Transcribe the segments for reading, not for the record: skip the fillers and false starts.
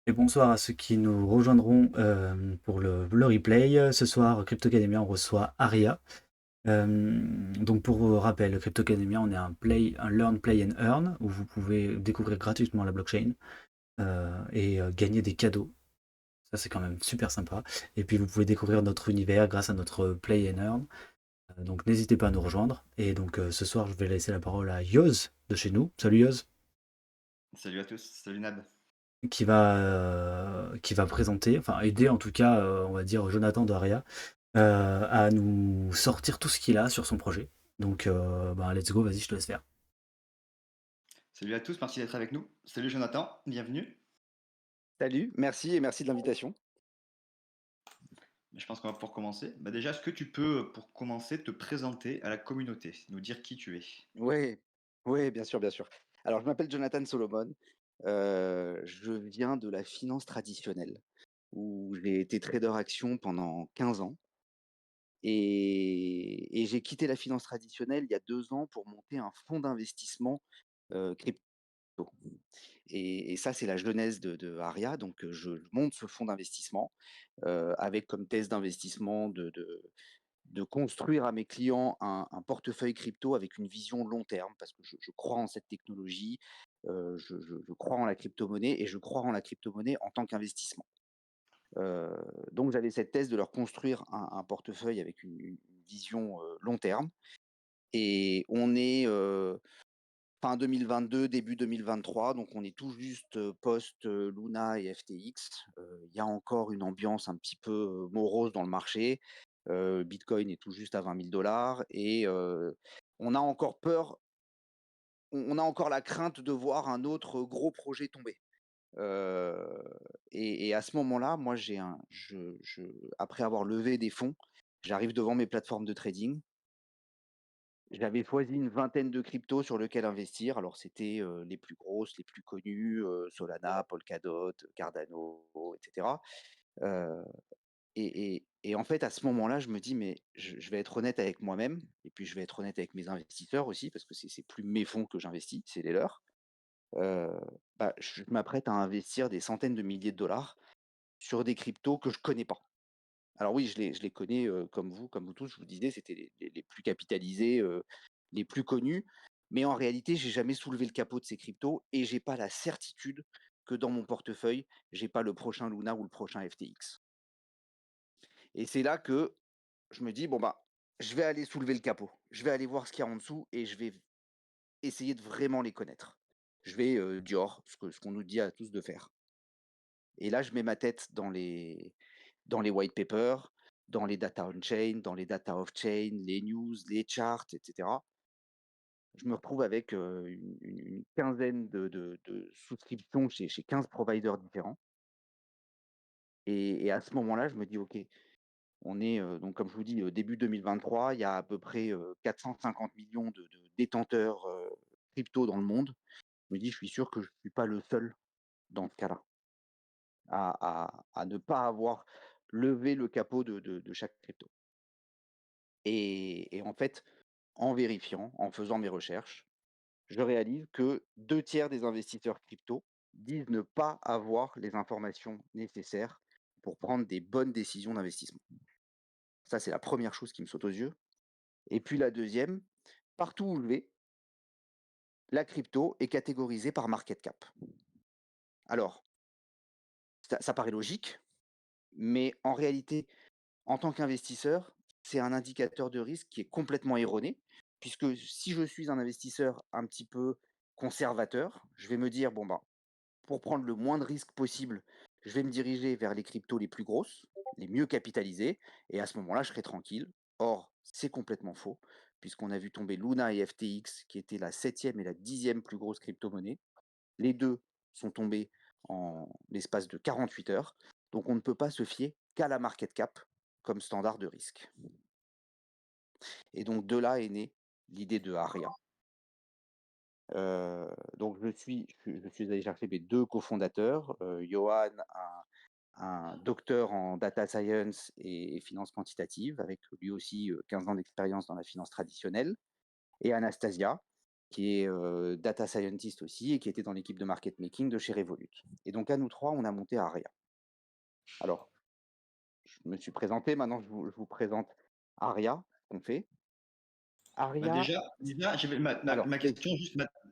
Et bonsoir à ceux qui nous rejoindront pour le replay. Ce soir, Cryptocademia, on reçoit Aria. Donc pour rappel, Cryptocademia, on est un learn, play and earn où vous pouvez découvrir gratuitement la blockchain et gagner des cadeaux. Ça, c'est quand même super sympa. Et puis vous pouvez découvrir notre univers grâce à notre play and earn. Donc n'hésitez pas à nous rejoindre. Et donc ce soir, je vais laisser la parole à Yoz de chez nous. Salut Yoz, Salut à tous, salut Nab. qui va présenter, enfin aider en tout cas, on va dire Jonathan d'Aria à nous sortir tout ce qu'il a sur son projet. Donc, let's go, vas-y, je te laisse faire. Salut à tous, merci d'être avec nous. Salut Jonathan, bienvenue. Salut, merci et merci de l'invitation. Je pense qu'on va pouvoir commencer. Déjà, est-ce que tu peux, pour commencer, te présenter à la communauté, nous dire qui tu es? Oui, oui, bien sûr, bien sûr. Alors, je m'appelle Jonathan Solomon. Je viens de la finance traditionnelle, où j'ai été trader action pendant 15 ans. Et j'ai quitté la finance traditionnelle il y a 2 ans pour monter un fonds d'investissement crypto. Et ça, c'est la genèse de Aria. Donc, je monte ce fonds d'investissement avec comme thèse d'investissement de construire à mes clients un portefeuille crypto avec une vision long terme, parce que je crois en cette technologie, je crois en la crypto-monnaie et je crois en la crypto-monnaie en tant qu'investissement. Heu, donc j'avais cette thèse de leur construire un portefeuille avec une vision, long terme, et on est, fin 2022, début 2023, donc on est tout juste, post, Luna et FTX. Il y a encore une ambiance un petit peu, morose dans le marché. Bitcoin est tout juste à 20 000 et on a encore peur, on a encore la crainte de voir un autre gros projet tomber. Heu et à ce moment-là, moi j'ai un je après avoir levé des fonds, j'arrive devant mes plateformes de trading. J'avais choisi une vingtaine de cryptos sur lesquels investir. Alors c'était, les plus grosses, les plus connues, Solana, Polkadot, Cardano, et cetera. Heu et en fait, à ce moment-là, je me dis: «Mais je vais être honnête avec moi-même et puis je vais être honnête avec mes investisseurs aussi, parce que c'est plus mes fonds que j'investis, c'est les leurs». Heu, je m'apprête à investir des centaines de milliers de dollars sur des cryptos que je connais pas. Alors oui, je les connais, comme vous tous, je vous disais, c'était les plus capitalisés, les plus connus. Mais en réalité, j'ai jamais soulevé le capot de ces cryptos et j'ai pas la certitude que dans mon portefeuille, j'ai pas le prochain Luna ou le prochain FTX. Et c'est là que je me dis: «Bon, je vais aller soulever le capot. Je vais aller voir ce qu'il y a en dessous et je vais essayer de vraiment les connaître. Je vais, Dior, ce qu'on nous dit à tous de faire». Et là, je mets ma tête dans les white papers, dans les data on-chain, dans les data off-chain, les news, les charts, et cetera. Je me retrouve avec, une quinzaine de souscriptions chez 15 providers différents, et à ce moment-là, je me dis: «OK, on est, donc comme je vous dis, début 2023, il y a à peu près, 450 000 000 de détenteurs, crypto dans le monde». Je me dis: «Je suis sûr que je ne suis pas le seul dans ce cas-là, à ne pas avoir levé le capot de chaque crypto». Et en fait, en vérifiant, en faisant mes recherches, je réalise que 2 tiers des investisseurs crypto disent ne pas avoir les informations nécessaires pour prendre des bonnes décisions d'investissement. Ça, c'est la première chose qui me saute aux yeux. Et puis la deuxième, partout où je vais, la crypto est catégorisée par market cap. Alors, ça paraît logique, mais en réalité, en tant qu'investisseur, c'est un indicateur de risque qui est complètement erroné, puisque si je suis un investisseur un petit peu conservateur, je vais me dire: «Bon, pour prendre le moins de risques possible, je vais me diriger vers les cryptos les plus grosses, les mieux capitalisées, et à ce moment-là, je serai tranquille». Or, c'est complètement faux, puisqu'on a vu tomber Luna et FTX, qui étaient la septième et la dixième plus grosse crypto-monnaie. Les 2 sont tombés en l'espace de 48 heures, donc on ne peut pas se fier qu'à la market cap comme standard de risque. Et donc de là est née l'idée de Aria. Donc je suis allé chercher mes 2 cofondateurs, Johan, un docteur en data science et finance quantitative, avec lui aussi, 15 ans d'expérience dans la finance traditionnelle, et Anastasia, qui est data scientist aussi et qui était dans l'équipe de market making de chez Revolut. Et donc à nous trois, on a monté Aria. Alors, je me suis présenté, maintenant je vous présente Aria, ce qu'on fait. Bah Aria, déjà j'avais alors, ma question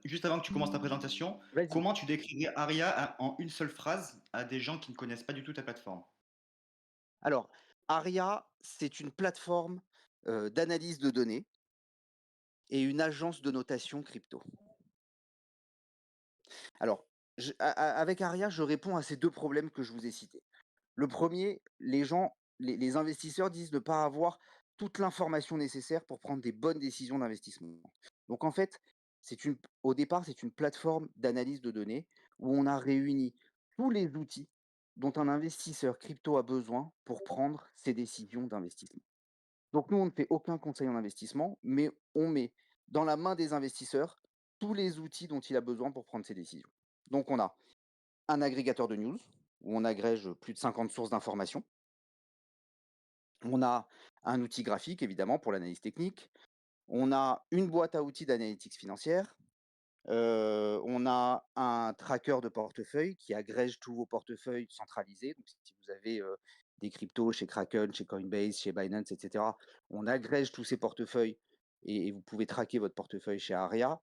juste avant que tu commences ta présentation. vas-y. Comment tu décrirais Aria en une seule phrase à des gens qui ne connaissent pas du tout ta plateforme? Alors, Aria, c'est une plateforme d'analyse de données et une agence de notation crypto. Alors, avec Aria, je réponds à ces deux problèmes que je vous ai cités. Le premier, les investisseurs disent ne pas avoir toute l'information nécessaire pour prendre des bonnes décisions d'investissement. Donc en fait, au départ, c'est une plateforme d'analyse de données où on a réuni tous les outils dont un investisseur crypto a besoin pour prendre ses décisions d'investissement. Donc nous, on ne fait aucun conseil en investissement, mais on met dans la main des investisseurs tous les outils dont il a besoin pour prendre ses décisions. Donc on a un agrégateur de news, où on agrège plus de 50 sources d'informations. On a un outil graphique, évidemment, pour l'analyse technique. On a une boîte à outils d'analytics financière. On a un tracker de portefeuille qui agrège tous vos portefeuilles centralisés. Donc, si vous avez des cryptos chez Kraken, chez Coinbase, chez Binance, etc., on agrège tous ces portefeuilles et vous pouvez traquer votre portefeuille chez Aria.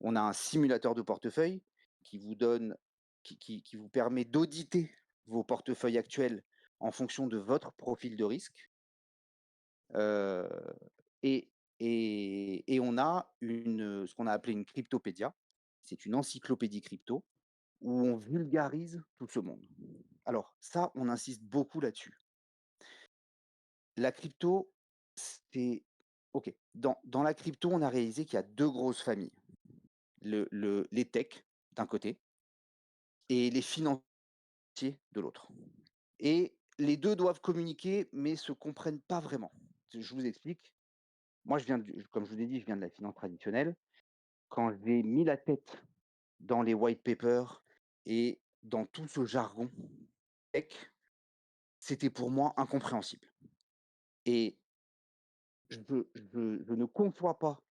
On a un simulateur de portefeuille qui vous donne, qui vous permet d'auditer vos portefeuilles actuels en fonction de votre profil de risque. Euh, et, et on a ce qu'on a appelé une cryptopédia. C'est une encyclopédie crypto où on vulgarise tout ce monde. Alors ça, on insiste beaucoup là-dessus. La crypto, c'est... OK. Dans la crypto, on a réalisé qu'il y a deux grosses familles. Les techs, d'un côté, et les financiers de l'autre. Et les deux doivent communiquer, mais se comprennent pas vraiment. Je vous explique. Moi, comme je vous ai dit, je viens de la finance traditionnelle. Quand j'ai mis la tête dans les white papers et dans tout ce jargon tech, c'était pour moi incompréhensible. Et je ne conçois pas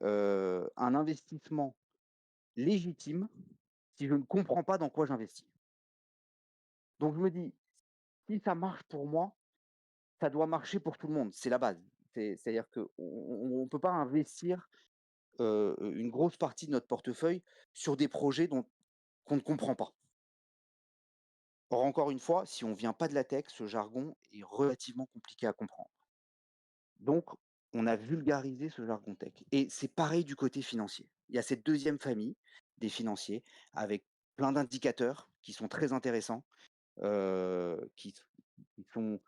un investissement légitime si je ne comprends pas dans quoi j'investis. Donc je me dis, si ça marche pour moi, ça doit marcher pour tout le monde. C'est la base. C'est-à-dire qu'on ne peut pas investir une grosse partie de notre portefeuille sur des projets qu'on ne comprend pas. Or, encore une fois, si on ne vient pas de la tech, ce jargon est relativement compliqué à comprendre. Donc, on a vulgarisé ce jargon tech. Et c'est pareil du côté financier. Il y a cette deuxième famille des financiers avec plein d'indicateurs qui sont très intéressants, qui sont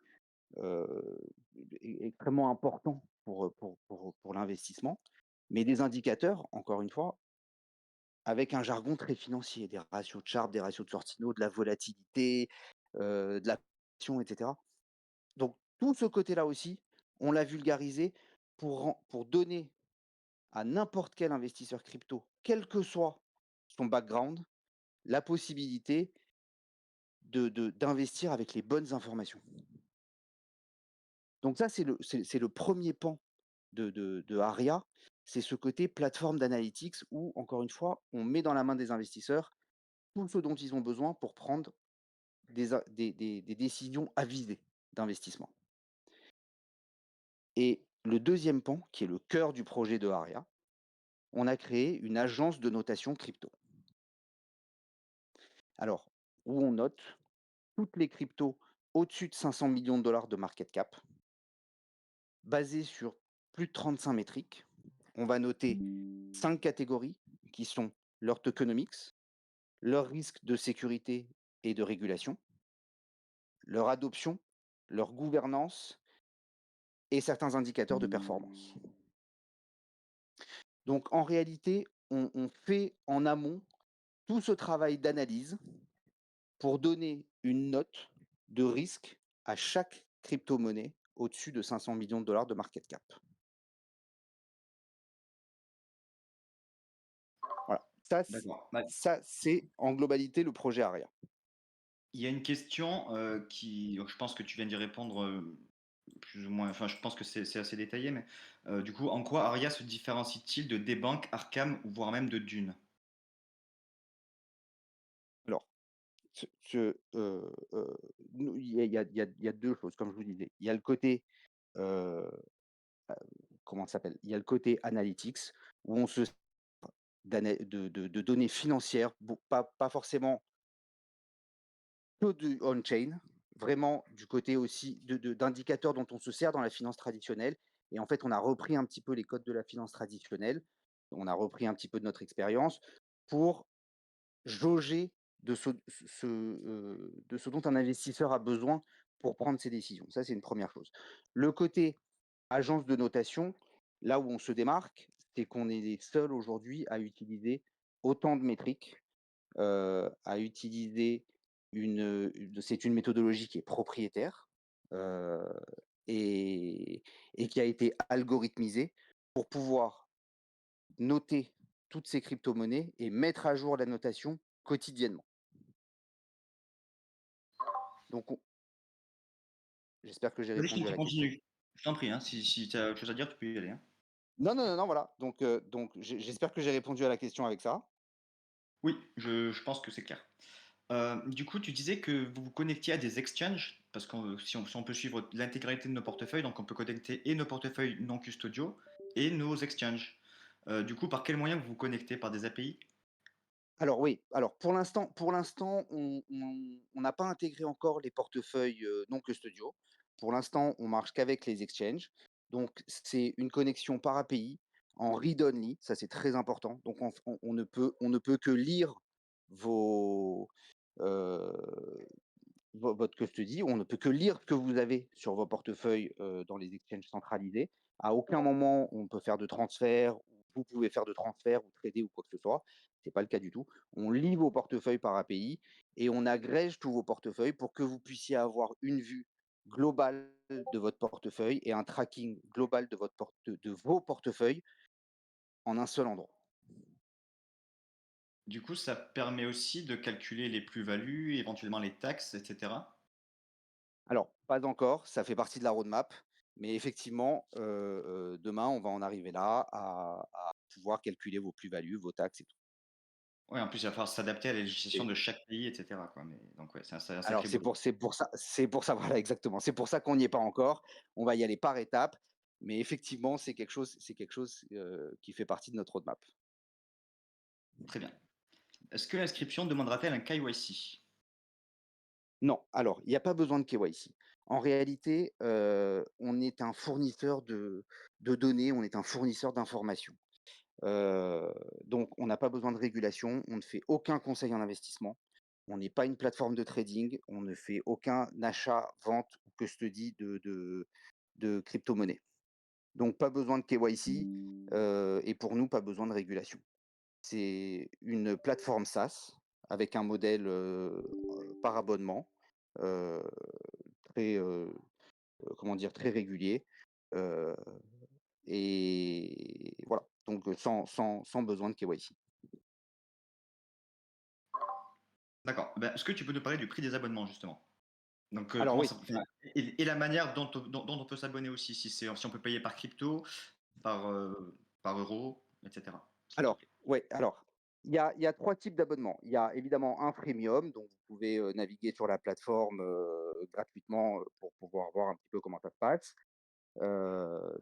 extrêmement importants pour l'investissement, mais des indicateurs, encore une fois, avec un jargon très financier, des ratios de Sharpe, des ratios de Sortino, de la volatilité, de la pression, etc. Donc tout ce côté-là aussi, on l'a vulgarisé pour donner à n'importe quel investisseur crypto, quel que soit son background, la possibilité d'investir avec les bonnes informations. Donc ça, c'est le premier pan de Aria, c'est ce côté plateforme d'analytics où, encore une fois, on met dans la main des investisseurs tout ce dont ils ont besoin pour prendre des décisions avisées d'investissement. Et le deuxième pan, qui est le cœur du projet de Aria, on a créé une agence de notation crypto. Alors, où on note toutes les cryptos au-dessus de 500 millions de dollars de market cap, basées sur plus de 35 métriques. On va noter 5 catégories qui sont leur tokenomics, leur risque de sécurité et de régulation, leur adoption, leur gouvernance et certains indicateurs de performance. Donc en réalité, on fait en amont tout ce travail d'analyse pour donner une note de risque à chaque crypto-monnaie au-dessus de 500 millions de dollars de market cap. Voilà. D'accord. Ça c'est en globalité le projet Aria. Il y a une question qui, je pense que tu viens d'y répondre Plus ou moins, enfin, je pense que c'est assez détaillé, mais du coup, en quoi Aria se différencie-t-il de Debank, Arkham ou voire même de Dune? Alors, nous, il y a 2 choses, comme je vous disais. Il y a le côté, heu, comment ça s'appelle? Il y a le côté analytics où on se sert de données financières, pas forcément que du on-chain, vraiment du côté aussi d'indicateurs dont on se sert dans la finance traditionnelle. Et en fait, on a repris un petit peu les codes de la finance traditionnelle, on a repris un petit peu de notre expérience pour jauger de ce dont un investisseur a besoin pour prendre ses décisions. Ça, c'est une première chose. Le côté agence de notation, là où on se démarque, c'est qu'on est les seuls aujourd'hui à utiliser autant de métriques, à utiliser c'est une méthodologie qui est propriétaire, heu et qui a été algorithmisée pour pouvoir noter toutes ces cryptomonnaies et mettre à jour la notation quotidiennement. Donc on J'espère que j'ai Vas-y, je t'en répondu à prie, la question. continue. Je t'en prie, hein, si tu as autre chose à dire, tu peux y aller, hein. Non, non, non, non, voilà, donc j'espère que j'ai répondu à la question avec ça. Oui, je pense que c'est clair. Du coup, tu disais que vous vous connectiez à des exchanges, parce que si on peut suivre l'intégralité de nos portefeuilles, donc on peut connecter et nos portefeuilles non custodiaux et nos exchanges. Du coup, par quel moyen vous vous connectez? Par des API? Alors oui, alors pour l'instant, on n'a pas intégré encore les portefeuilles, non custodiaux. Pour l'instant, on marche qu'avec les exchanges. Donc c'est une connexion par API en read only, ça c'est très important. Donc on ne peut que lire vos, heu votre custody, on ne peut que lire ce que vous avez sur vos portefeuilles, dans les exchanges centralisés. À aucun moment, on peut faire de transfert, ou vous pouvez faire de transfert ou trader ou quoi que ce soit. C'est pas le cas du tout. On lit vos portefeuilles par API et on agrège tous vos portefeuilles pour que vous puissiez avoir une vue globale de votre portefeuille et un tracking global de vos portefeuilles en un seul endroit. Du coup, ça permet aussi de calculer les plus-values, éventuellement les taxes, et cetera? Alors, pas encore, ça fait partie de la roadmap, mais effectivement, demain, on va en arriver là à pouvoir calculer vos plus-values, vos taxes et tout. Ouais, en plus, il va falloir s'adapter à la législation Et de chaque pays, et cetera, quoi, mais donc ouais, c'est un alors sacré boulot. c'est pour ça, voilà, exactement. C'est pour ça qu'on n'y est pas encore. On va y aller par étapes, mais effectivement, c'est quelque chose, qui fait partie de notre roadmap. Très bien. Est-ce que l'inscription demandera-t-elle un KYC? Non, alors, il n'y a pas besoin de KYC. En réalité, on est un fournisseur de données, on est un fournisseur d'informations. Heu, donc on n'a pas besoin de régulation, on ne fait aucun conseil en investissement, on n'est pas une plateforme de trading, on ne fait aucun achat, vente ou custody de crypto-monnaies. Donc pas besoin de KYC, et pour nous, pas besoin de régulation. C'est une plateforme SaaS avec un modèle, par abonnement, heu, très, comment dire? Très régulier, heu et voilà, donc sans besoin de KYC. D'accord. Ben, est-ce que tu peux nous parler du prix des abonnements, justement? Donc, Alors comment oui, ça enfin, et la manière dont on peut s'abonner aussi, si on peut payer par crypto, par euro, et cetera, s'il te alors plaît? ouais, alors il y a 3 types d'abonnements. Il y a évidemment un freemium, donc vous pouvez, naviguer sur la plateforme, gratuitement, pour pouvoir voir un petit peu comment ça se passe.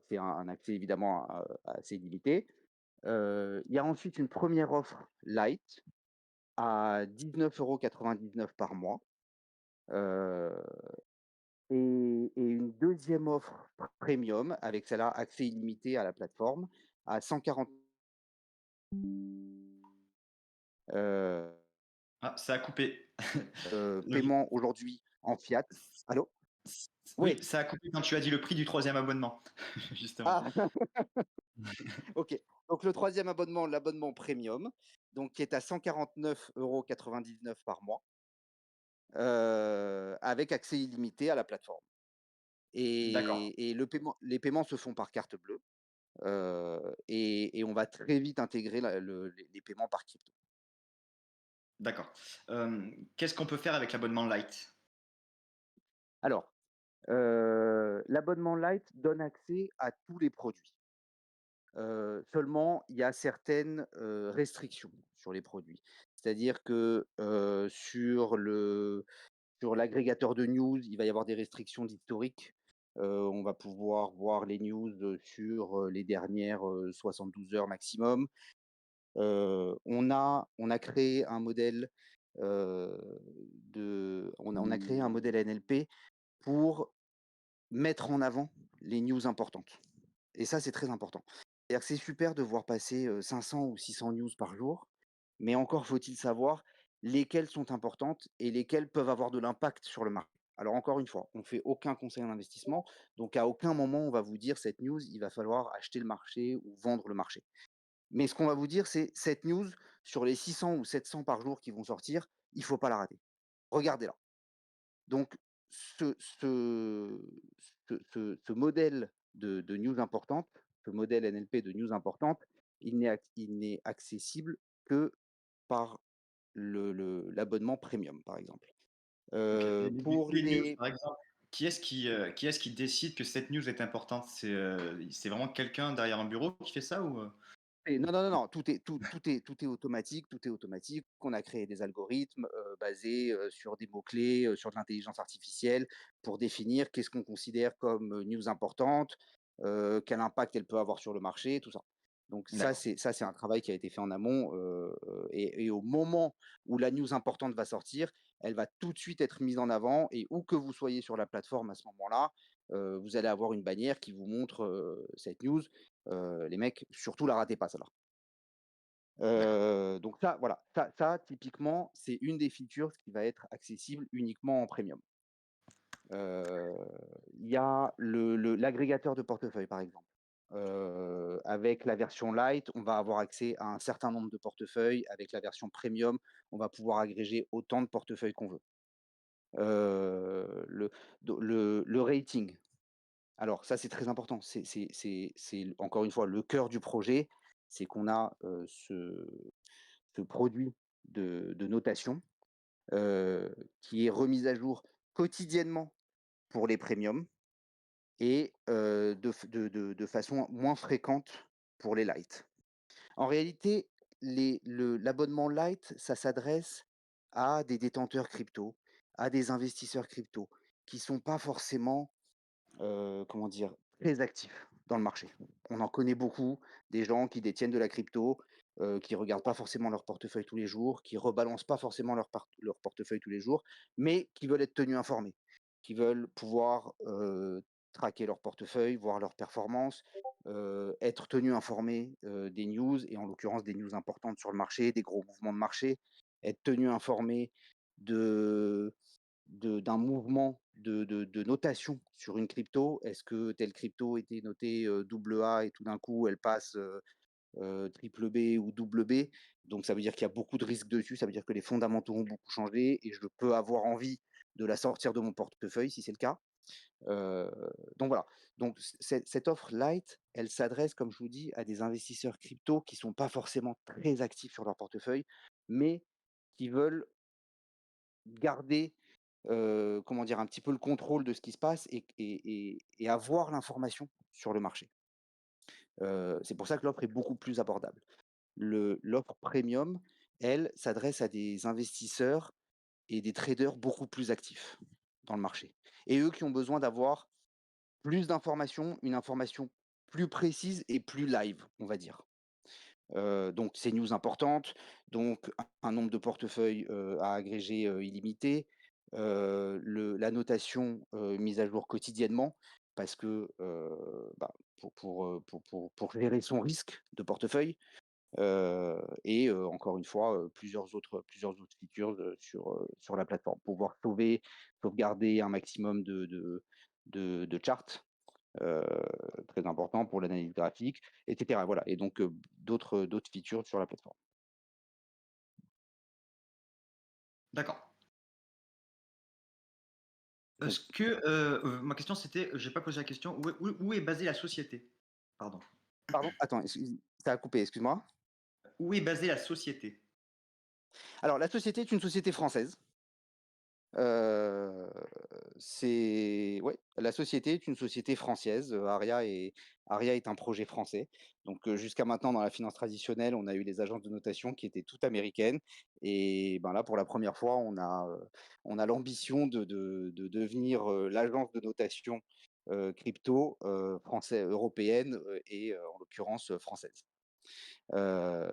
C'est un accès évidemment, assez limité. Il y a ensuite une première offre light à 19,99 € par mois, heu et une deuxième offre premium avec celle-là accès illimité à la plateforme à 140. heu Ah, ça a coupé. Donc Paiement aujourd'hui en fiat. Allô? oui, Oui. ça a coupé quand tu as dit le prix du troisième abonnement, justement. Ah! OK. Donc le troisième abonnement, l'abonnement premium, donc qui est à 149,99 € par mois, avec accès illimité à la plateforme. D'accord, Et les paiements se font par carte bleue, et on va très vite intégrer les paiements par crypto. d'accord. Qu'est-ce qu'on peut faire avec l'abonnement light? Alors L'abonnement Lite donne accès à tous les produits. Seulement, il y a certaines, restrictions sur les produits. C'est-à-dire que, sur l'agrégateur de news, il va y avoir des restrictions d'historique. On va pouvoir voir les news, sur, les dernières, 72 heures maximum. On a créé un modèle, on a créé un modèle NLP pour mettre en avant les news importantes et ça, c'est très important. C'est-à-dire que c'est super de voir passer, 500 ou 600 news par jour, mais encore faut-il savoir lesquelles sont importantes et lesquelles peuvent avoir de l'impact sur le marché. Alors encore une fois, on ne fait aucun conseil en investissement, donc à aucun moment on va vous dire: «Cette news, il va falloir acheter le marché ou vendre le marché». Mais ce qu'on va vous dire, c'est: «Cette news, sur les 600 ou 700 par jour qui vont sortir, il ne faut pas la rater. Regardez-la». Donc ce modèle de news importante, ce modèle NLP de news importante, il n'est accessible que par l'abonnement premium, par exemple. OK. Et Pour les news, les par exemple, qui est-ce qui décide que cette news est importante? C'est vraiment quelqu'un derrière un bureau qui fait ça ou? Non, non, non, non, tout est automatique, tout est automatique. On a créé des algorithmes, basés, sur des mots-clés, sur de l'intelligence artificielle pour définir qu'est-ce qu'on considère comme, news importante, quel impact elle peut avoir sur le marché, tout ça. Donc D'accord. ça c'est un travail qui a été fait en amont, et au moment où la news importante va sortir, elle va tout de suite être mise en avant et où que vous soyez sur la plateforme à ce moment-là, vous allez avoir une bannière qui vous montre, cette news. Les mecs, surtout la ratez pas celle-là. D'accord. Donc ça, voilà, ça typiquement, c'est une des features qui va être accessible uniquement en premium. Heu, il y a l'agrégateur de portefeuille, par exemple. Avec la version light, on va avoir accès à un certain nombre de portefeuilles. Avec la version premium, on va pouvoir agréger autant de portefeuilles qu'on veut. Le le rating. Alors ça, c'est très important. C'est encore une fois le cœur du projet, c'est qu'on a, ce produit de notation, qui est remis à jour quotidiennement pour les premiums et de façon moins fréquente pour les light. En réalité, l'abonnement light, ça s'adresse à des détenteurs crypto, à des investisseurs crypto qui sont pas forcément, comment dire? Très actifs dans le marché. On en connaît beaucoup, des gens qui détiennent de la crypto, qui regardent pas forcément leur portefeuille tous les jours, qui rebalancent pas forcément leur portefeuille tous les jours, mais qui veulent être tenus informés, qui veulent pouvoir, traquer leur portefeuille, voir leurs performances, être tenus informés, des news et en l'occurrence des news importantes sur le marché, des gros mouvements de marché, être tenus informés de d'un mouvement de notation sur une crypto. Est-ce que telle crypto était notée, double A et tout d'un coup elle passe, triple B ou double B? Donc ça veut dire qu'il y a beaucoup de risques dessus, ça veut dire que les fondamentaux ont beaucoup changé et je peux avoir envie de la sortir de mon portefeuille si c'est le cas. Heu, donc voilà, donc cette offre light, elle s'adresse, comme je vous dis, à des investisseurs crypto qui sont pas forcément très actifs sur leur portefeuille, mais qui veulent garder, comment dire? Un petit peu le contrôle de ce qui se passe et avoir l'information sur le marché. C'est pour ça que l'offre est beaucoup plus abordable. L'offre premium, elle, s'adresse à des investisseurs et des traders beaucoup plus actifs dans le marché et eux qui ont besoin d'avoir plus d'informations, une information plus précise et plus live, on va dire. Donc ces news importantes, donc un nombre de portefeuilles, à agréger, illimité, la notation, mise à jour quotidiennement parce que, bah, pour gérer son risque de portefeuille, et encore une fois, plusieurs autres features, sur la plateforme. Pouvoir sauvegarder un maximum de charts, heu, très important pour l'analyse graphique et cetera. Voilà et donc d'autres features sur la plateforme. D'accord. Donc Est-ce que, ma question c'était, j'ai pas posé la question, où est basée la société? Pardon. pardon? Attends, ça a coupé, excuse-moi. Où est basée la société? Alors la société est une société française, heu, c'est ouais, la société est une société française, Aria est un projet français. Donc, jusqu'à maintenant dans la finance traditionnelle, on a eu les agences de notation qui étaient toutes américaines et ben, là, pour la première fois, on a l'ambition de devenir, l'agence de notation, crypto, européenne, et en l'occurrence, française. Heu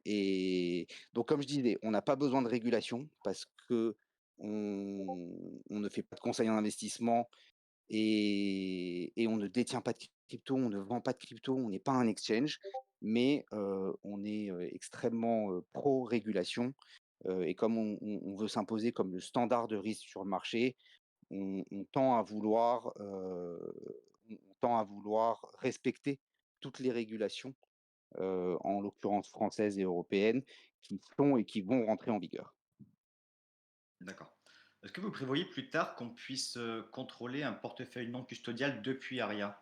et donc comme je disais, on n'a pas besoin de régulation parce qu'on on ne fait pas de conseil en investissement et on ne détient pas de crypto, on ne vend pas de crypto, on n'est pas un exchange, mais on est, extrêmement, pro régulation, et comme on veut s'imposer comme le standard de risque sur le marché, on tend à vouloir, on tend à vouloir respecter toutes les régulations, en l'occurrence françaises et européennes, qui sont et qui vont rentrer en vigueur. D'accord. Est-ce que vous prévoyez plus tard qu'on puisse, contrôler un portefeuille non custodial depuis Aria?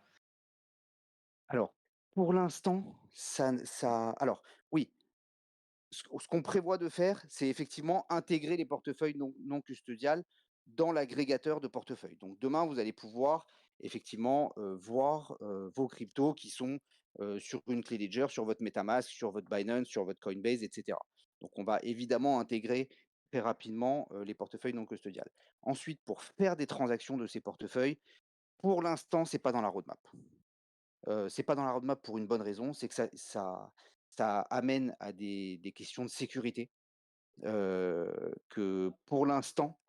Alors, pour l'instant, alors oui, ce qu'on prévoit de faire, c'est effectivement intégrer les portefeuilles non custodiales dans l'agrégateur de portefeuilles. Donc demain, vous allez pouvoir effectivement, voir, vos cryptos qui sont, sur une clé Ledger, sur votre MetaMask, sur votre Binance, sur votre Coinbase et cetera. Donc on va évidemment intégrer très rapidement, les portefeuilles non custodiales. Ensuite, pour faire des transactions de ces portefeuilles, pour l'instant, c'est pas dans la roadmap. C'est pas dans la roadmap pour une bonne raison, c'est que ça amène à des questions de sécurité, que pour l'instant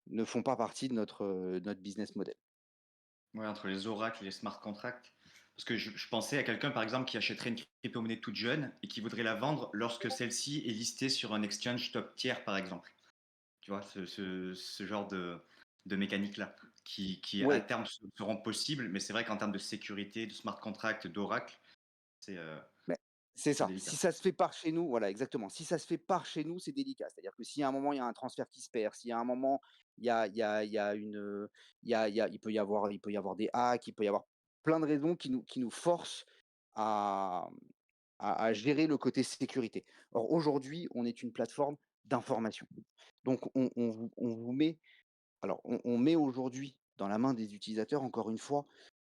ne font pas partie de notre business model. Ouais, entre les oracles et les smart contracts. Parce que je pensais à quelqu'un, par exemple, qui achèterait une crypto-monnaie toute jeune et qui voudrait la vendre lorsque celle-ci est listée sur un exchange top tier, par exemple. Tu vois, ce genre de mécanique-là, qui à Ouais, terme seront possibles, mais c'est vrai qu'en termes de sécurité, de smart contract, d'oracle, c'est mais c'est c'est ça. délicat. Si ça se fait par chez nous, voilà, exactement. Si ça se fait par chez nous, c'est délicat. C'est-à-dire que si à un moment, il y a un transfert qui se perd, si à un moment, il y a une, il peut y avoir des hacks, il peut y avoir plein de raisons qui nous forcent à à gérer le côté sécurité. Or aujourd'hui, on est une plateforme d'information. Donc on vous met on met aujourd'hui dans la main des utilisateurs, encore une fois,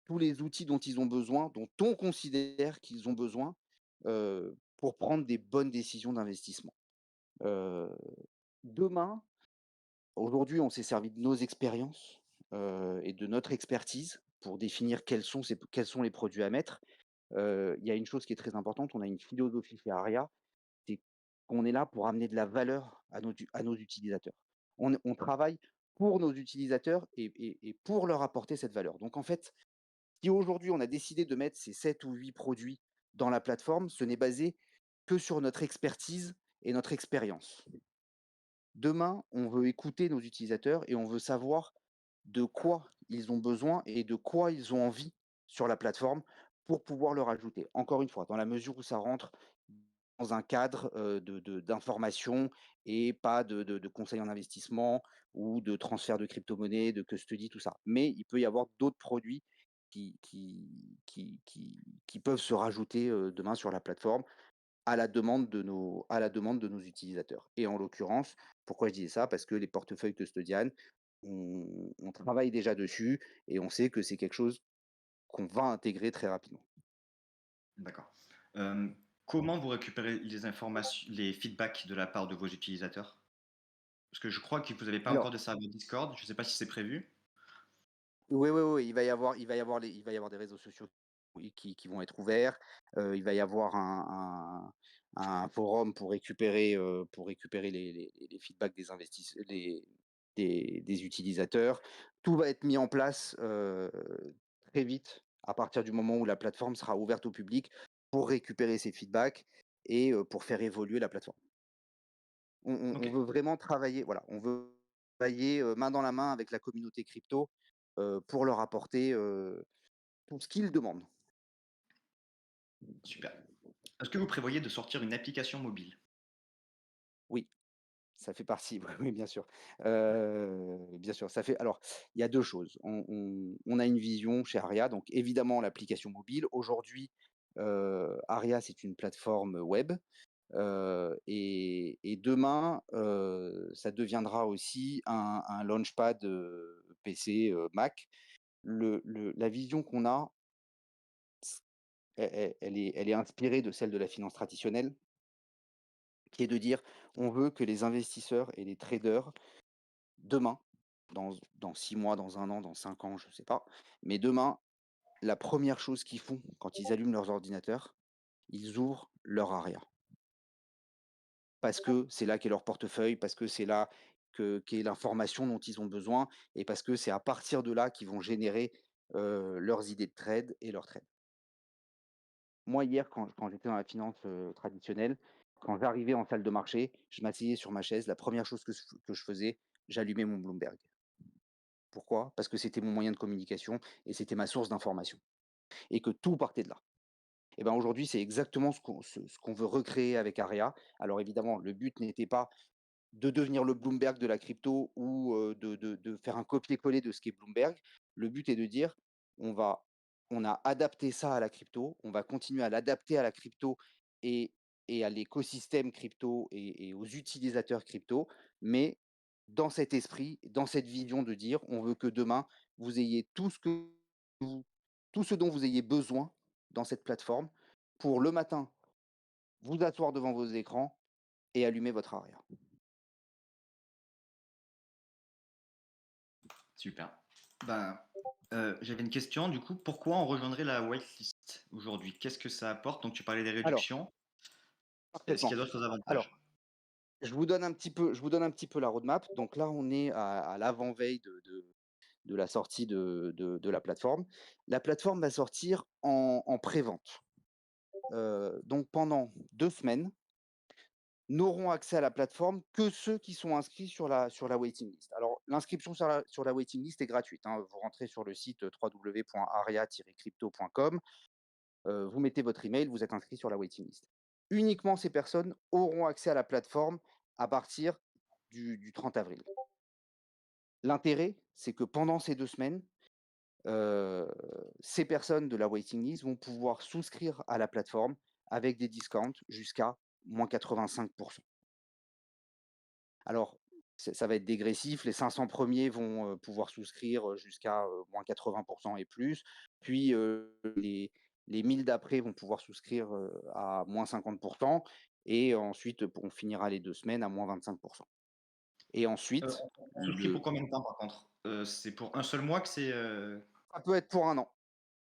tous les outils dont ils ont besoin, dont on considère qu'ils ont besoin, pour prendre des bonnes décisions d'investissement. Heu, demain Aujourd'hui, on s'est servi de nos expériences, et de notre expertise pour définir quels sont les produits à mettre. Il y a une chose qui est très importante, on a une philosophie chez Aria, c'est qu'on est là pour amener de la valeur à nos utilisateurs. On travaille pour nos utilisateurs et pour leur apporter cette valeur. Donc en fait, si aujourd'hui on a décidé de mettre ces 7 ou 8 produits dans la plateforme, ce n'est basé que sur notre expertise et notre expérience. Demain, on veut écouter nos utilisateurs et on veut savoir de quoi ils ont besoin et de quoi ils ont envie sur la plateforme pour pouvoir le rajouter. Encore une fois, dans la mesure où ça rentre dans un cadre, d'information et pas de conseils en investissement ou de transfert de crypto-monnaie, de custody, tout ça. Mais il peut y avoir d'autres produits qui peuvent se rajouter, demain sur la plateforme à la demande de nos utilisateurs. Et en l'occurrence, pourquoi je disais ça? Parce que les portefeuilles custodian, on travaille déjà dessus et on sait que c'est quelque chose qu'on va intégrer très rapidement. D'accord. Comment vous récupérez les informations, les feedbacks de la part de vos utilisateurs? Parce que je crois que vous n'avez pas encore Alors, de serveur Discord, je ne sais pas si c'est prévu? oui, oui, oui, il va y avoir des réseaux sociaux, oui, qui vont être ouverts. Il va y avoir un forum pour récupérer les feedbacks des utilisateurs. Tout va être mis en place, très vite, à partir du moment où la plateforme sera ouverte au public pour récupérer ces feedbacks et pour faire évoluer la plateforme. On OK, veut vraiment travailler, voilà, on veut travailler, main dans la main avec la communauté crypto, pour leur apporter, tout ce qu'ils demandent. super. Est-ce que vous prévoyez de sortir une application mobile? Oui, ça fait partie, oui, oui, bien sûr, ça fait alors, il y a 2 choses. On a une vision chez Aria, donc évidemment l'application mobile. Aujourd'hui, Aria, c'est une plateforme web. Et demain, ça deviendra aussi un launchpad, PC, Mac. La vision qu'on a, elle est inspirée de celle de la finance traditionnelle, qui est de dire: on veut que les investisseurs et les traders, demain, dans 6 mois, dans 1 an, dans 5 ans, je ne sais pas, mais demain, la première chose qu'ils font quand ils allument leurs ordinateurs, ils ouvrent leur ARIA. Parce que c'est là qu'est leur portefeuille, parce que c'est là qu'est l'information dont ils ont besoin et parce que c'est à partir de là qu'ils vont générer, leurs idées de trade et leurs trades. Moi, hier, quand j'étais dans la finance, traditionnelle, quand j'arrivais en salle de marché, je m'asseyais sur ma chaise, la première chose que je faisais, j'allumais mon Bloomberg. Pourquoi? Parce que c'était mon moyen de communication et c'était ma source d'information et que tout partait de là. Et ben, aujourd'hui, c'est exactement ce qu'on veut recréer avec Aria. Alors évidemment, le but n'était pas de devenir le Bloomberg de la crypto ou de faire un copier-coller de ce qu'est Bloomberg. Le but est de dire, on va on a adapté ça à la crypto, on va continuer à l'adapter à la crypto et à l'écosystème crypto et aux utilisateurs crypto, mais dans cet esprit, dans cette vision de dire: «On veut que demain, vous ayez vous tout ce dont vous ayez besoin dans cette plateforme pour le matin, vous asseoir devant vos écrans et allumer votre Aria». Super. Ben, j'avais une question, du coup, pourquoi on rejoindrait la whitelist aujourd'hui? Qu'est-ce que ça apporte? Donc tu parlais des Alors, réductions. Est-ce qu'il parfaitement. y a d'autres avantages? Alors, je vous donne un petit peu la roadmap. Donc là, on est à l'avant-veille de la sortie de la plateforme. La plateforme va sortir en pré-vente. Donc pendant 2 semaines, n'auront accès à la plateforme que ceux qui sont inscrits sur la waiting list. Alors l'inscription sur la waiting list est gratuite, hein. Vous rentrez sur le site, www.aria-crypto.com, vous mettez votre email, vous êtes inscrit sur la waiting list. Uniquement ces personnes auront accès à la plateforme à partir du 30 avril. L'intérêt, c'est que pendant ces 2 semaines, ces personnes de la waiting list vont pouvoir souscrire à la plateforme avec des discounts jusqu'à -85. Alors, ça va être dégressif. Les 500 premiers vont, pouvoir souscrire, jusqu'à, -80 et plus. Puis, les 1000 d'après vont pouvoir souscrire, à -50 et ensuite, on finira les 2 semaines à -25. Et ensuite, On souscrit pour le combien de temps par contre? C'est pour un seul mois que c'est, ça peut être pour 1 an,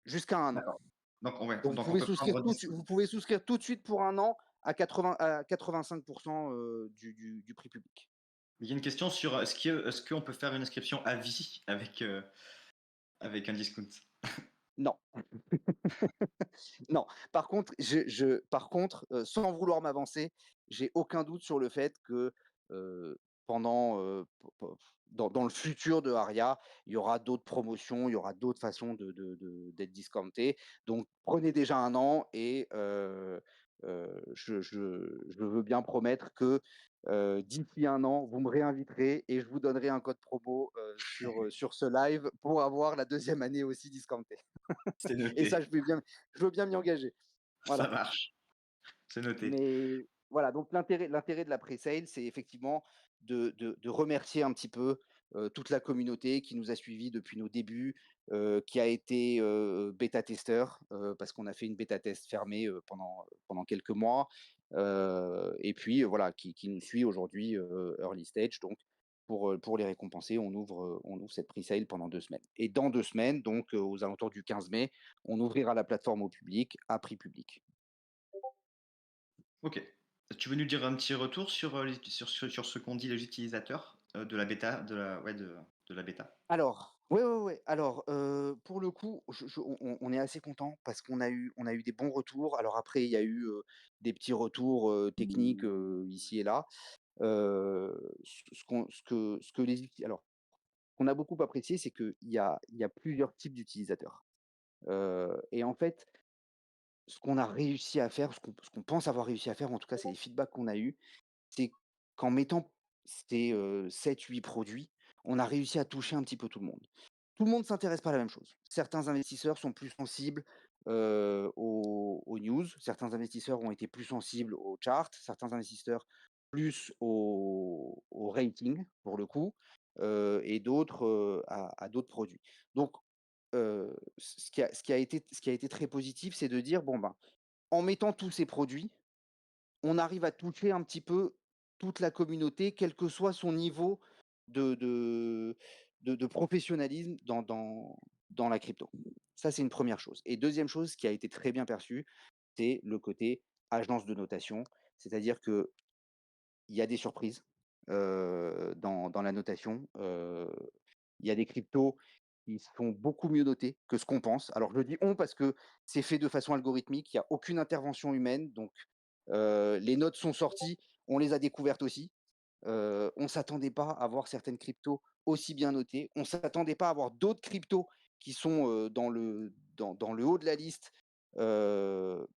jusqu'à 1 an. d'accord. Donc ouais, Donc donc on peut prendre vous pouvez souscrire tout de suite pour 1 an à 85 du prix public. il y a une question sur est-ce qu'on peut faire une inscription à vie avec un discount? Non. Non. Par contre, sans vouloir m'avancer, j'ai aucun doute sur le fait que, pendant, dans le futur de Aria, il y aura d'autres promotions, il y aura d'autres façons d'être discounté. Donc prenez déjà 1 an et je veux bien promettre que, d'ici 1 an, vous me réinviterez et je vous donnerai un code promo, sur ce live pour avoir la deuxième année aussi discountée. C'est Et ça, noté, je veux bien m'y engager. ça Voilà. marche, c'est noté. Mais voilà, donc l'intérêt de la pre-sale, c'est effectivement de remercier un petit peu, toute la communauté qui nous a suivis depuis nos débuts, qui a été, bêta-testeur, parce qu'on a fait une bêta-test fermée, pendant quelques mois, et puis, voilà, qui nous suit aujourd'hui, early stage. Donc pour les récompenser, on ouvre cette pre-sale pendant 2 semaines. Et dans 2 semaines, donc, aux alentours du 15 mai, on ouvrira la plateforme au public, à prix public. OK. Tu veux nous dire un petit retour sur, sur ce qu'ont dit les utilisateurs, de la bêta de la bêta? Alors, ouais, ouais, ouais. Alors, pour le coup, on est assez content parce qu'on a eu des bons retours. Alors après, il y a eu, des petits retours, techniques, ici et là. Ce que les uti alors, qu'on a beaucoup apprécié, c'est qu'il y a plusieurs types d'utilisateurs. Et en fait, ce qu'on a réussi à faire, ce qu'on pense avoir réussi à faire, en tout cas, c'est les feedbacks qu'on a eus, c'est qu'en mettant ces, 7-8 produits, on a réussi à toucher un petit peu tout le monde. Tout le monde ne s'intéresse pas à la même chose. Certains investisseurs sont plus sensibles, aux news, certains investisseurs ont été plus sensibles aux charts, certains investisseurs plus au rating, pour le coup. et d'autres, à d'autres produits. Donc, ce qui a été très positif, c'est de dire: «Bon, ben, en mettant tous ces produits, on arrive à toucher un petit peu toute la communauté, quel que soit son niveau de de de professionnalisme dans la crypto». Ça, c'est une première chose et deuxième chose qui a été très bien perçue, c'est le côté agence de notation. C'est-à-dire qu'il y a des surprises, dans la notation. Il y a des cryptos qui sont beaucoup mieux notés que ce qu'on pense. Alors je dis «on» parce que c'est fait de façon algorithmique, il y a aucune intervention humaine, donc les notes sont sorties, on les a découvertes aussi. On s'attendait pas à voir certaines cryptos aussi bien notées. On s'attendait pas à avoir d'autres cryptos qui sont, dans le haut de la liste, heu,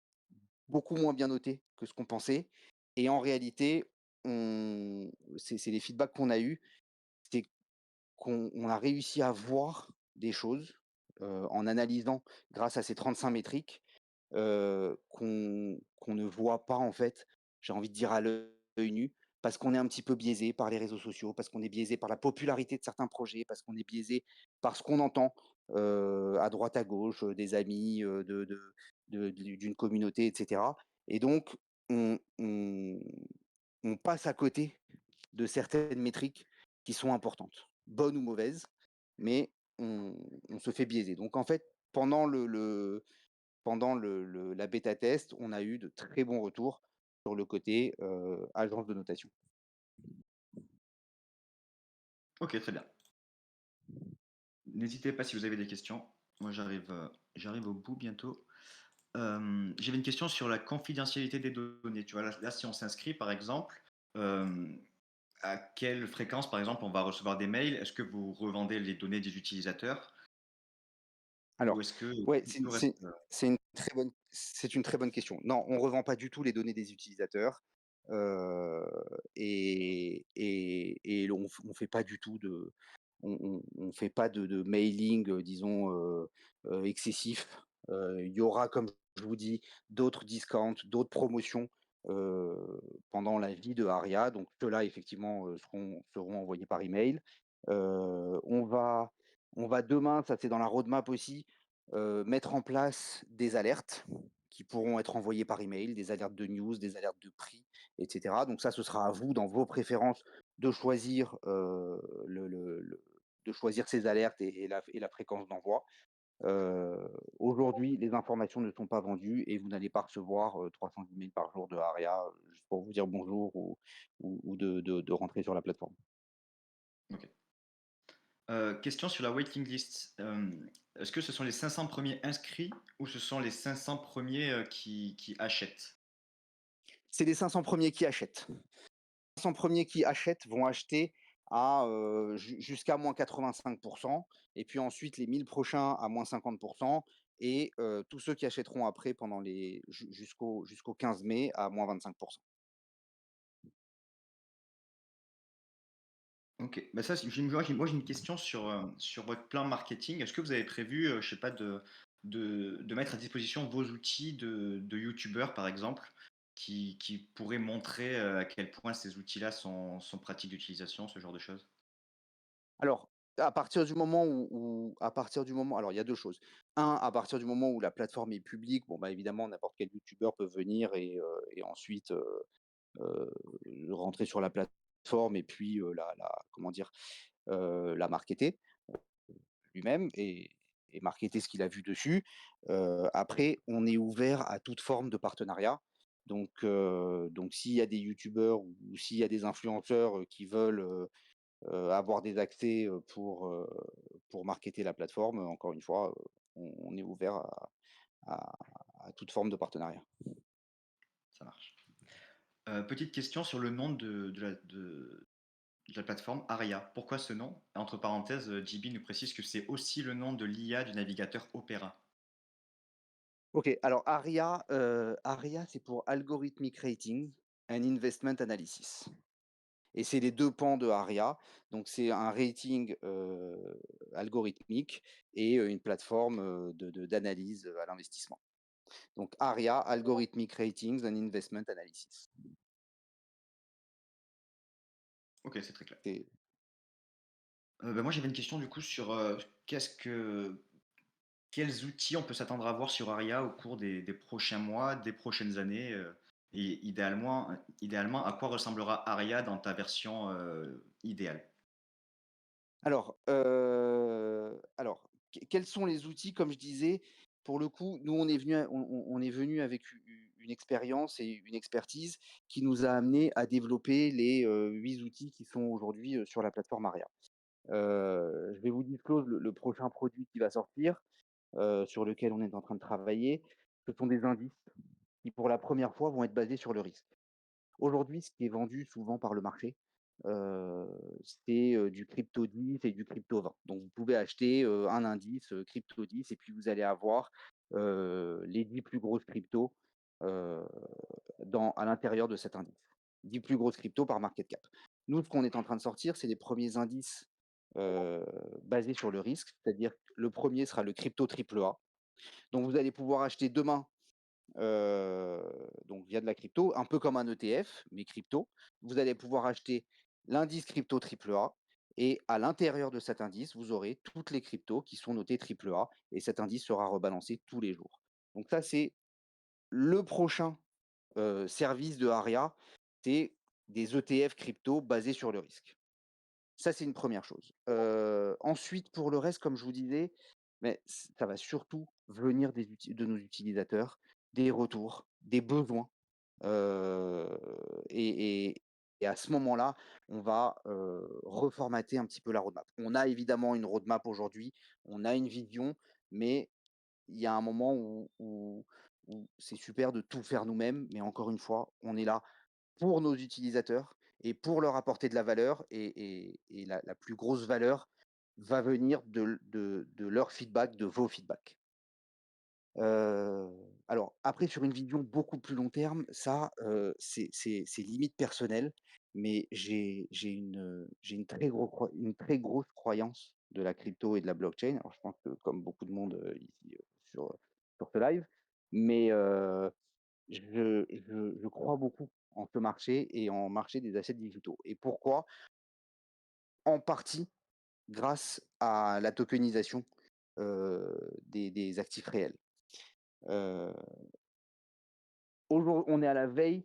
beaucoup moins bien notées que ce qu'on pensait et en réalité, c'est les feedbacks qu'on a eus, c'est qu'on a réussi à voir des choses, en analysant grâce à ces 35 métriques, qu'on ne voit pas en fait, j'ai envie de dire à l'œil nu, parce qu'on est un petit peu biaisé par les réseaux sociaux, parce qu'on est biaisé par la popularité de certains projets, parce qu'on est biaisé par ce qu'on entend, à droite à gauche, des amis, d'une communauté et cetera et donc on passe à côté de certaines métriques qui sont importantes, bonnes ou mauvaises, mais on se fait biaiser. Donc en fait, pendant la bêta test, on a eu de très bons retours sur le côté, agence de notation. OK, très bien. N'hésitez pas si vous avez des questions. Moi, j'arrive au bout bientôt. J'avais une question sur la confidentialité des données. Tu vois, là, si on s'inscrit, par exemple, hem, à quelle fréquence, par exemple, on va recevoir des mails? Est-ce que vous revendez les données des utilisateurs ou Alors, est-ce que ouais, tout reste, c'est une très bonne question. Non, on revend pas du tout les données des utilisateurs, heu et on fait pas du tout on fait pas de mailing, disons, excessif. Il y aura, comme je vous dis, d'autres discounts, d'autres promotions, pendant la vie de Aria, donc ceux-là effectivement, seront envoyés par email. On va demain, ça c'est dans la roadmap aussi, mettre en place des alertes qui pourront être envoyées par email, des alertes de news, des alertes de prix et cetera. Donc ça, ce sera à vous, dans vos préférences, de choisir, de choisir ces alertes et la fréquence d'envoi. Aujourd'hui, les informations ne sont pas vendues et vous n'allez pas recevoir, 300 emails par jour de Aria, juste pour vous dire bonjour ou de rentrer sur la plateforme. OK. Question sur la waiting list. Est-ce que ce sont les 500 premiers inscrits ou ce sont les 500 premiers qui achètent? C'est les 500 premiers qui achètent. 500 premiers qui achètent vont acheter à, jusqu'à -85 et puis ensuite les 1000 prochains à -50 et tous ceux qui achèteront après pendant les jusqu'au 15 mai à -25. OK. Bah, ça, c'est j'ai une question sur votre plan marketing. Est-ce que vous avez prévu, je sais pas, de mettre à disposition vos outils de youtubeurs, par exemple, qui pourraient montrer, à quel point ces outils-là sont pratiques d'utilisation, ce genre de choses? Alors, à partir du moment à partir du moment alors il y a 2 choses. Un, à partir du moment où la plateforme est publique, bon, bah, évidemment n'importe quel youtubeur peut venir et ensuite, heu, rentrer sur la plateforme et puis, la comment dire? La marketer lui-même et marketer ce qu'il a vu dessus. Après, on est ouvert à toute forme de partenariat. Donc s'il y a des youtubeurs ou s'il y a des influenceurs, qui veulent, avoir des accès, pour marketer la plateforme, encore une fois, on est ouvert à à toute forme de partenariat. Ça marche. Petite question sur le nom de la plateforme Aria. Pourquoi ce nom? Entre parenthèses, JB nous précise que c'est aussi le nom de l'IA du navigateur Opera. OK, alors ARIA, c'est pour Algorithmic Rating and Investment Analysis. Et c'est les 2 pans de Aria. Donc c'est un rating, algorithmique et une plateforme, d'analyse, à l'investissement. Donc Aria, Algorithmic Ratings and Investment Analysis. OK, c'est très clair. C'est Bah, moi, j'avais une question du coup sur quels outils on peut s'attendre à voir sur Aria au cours des prochains mois, des prochaines années, et idéalement, à quoi ressemblera Aria dans ta version idéale? Quels sont les outils? Comme je disais, pour le coup, nous, on est venu avec une expérience et une expertise qui nous a amené à développer les 8 outils qui sont aujourd'hui sur la plateforme Aria. Je vais vous disclose le prochain produit qui va sortir, sur lequel on est en train de travailler. Ce sont des indices qui, pour la première fois, vont être basés sur le risque. Aujourd'hui, ce qui est vendu souvent par le marché, heu, c'est du crypto 10 et du crypto 20. Donc vous pouvez acheter un indice crypto 10 et puis vous allez avoir les 10 plus grosses cryptos heu, à l'intérieur de cet indice. 10 plus grosses cryptos par market cap. Nous, ce qu'on est en train de sortir, c'est les premiers indices heu, basés sur le risque, c'est-à-dire que le premier sera le crypto triple A. Donc vous allez pouvoir acheter demain donc via de la crypto, un peu comme un ETF, mais crypto. Vous allez pouvoir acheter l'indice crypto triple A et à l'intérieur de cet indice, vous aurez toutes les cryptos qui sont notées triple A et cet indice sera rebalancé tous les jours. Donc ça, c'est le prochain service de Aria, c'est des ETF crypto basés sur le risque. Ça, c'est une première chose. Ensuite, pour le reste, comme je vous disais, mais ça va surtout venir de nos utilisateurs, des retours, des besoins, heu et et et à ce moment-là, on va reformater un petit peu la roadmap. On a évidemment une roadmap aujourd'hui, on a une vision, mais il y a un moment où c'est super de tout faire nous-mêmes, mais encore une fois, on est là pour nos utilisateurs et pour leur apporter de la valeur et la plus grosse valeur va venir de leur feedback, de vos feedbacks. Alors après sur une vision beaucoup plus long terme, ça, c'est limite personnel, mais j'ai une très grosse croyance de la crypto et de la blockchain. Alors je pense que comme beaucoup de monde, ici, sur ce live, mais je crois beaucoup en ce marché et en marché des assets digitaux et pourquoi? En partie grâce à la tokenisation, des actifs réels. Heu, on est à la veille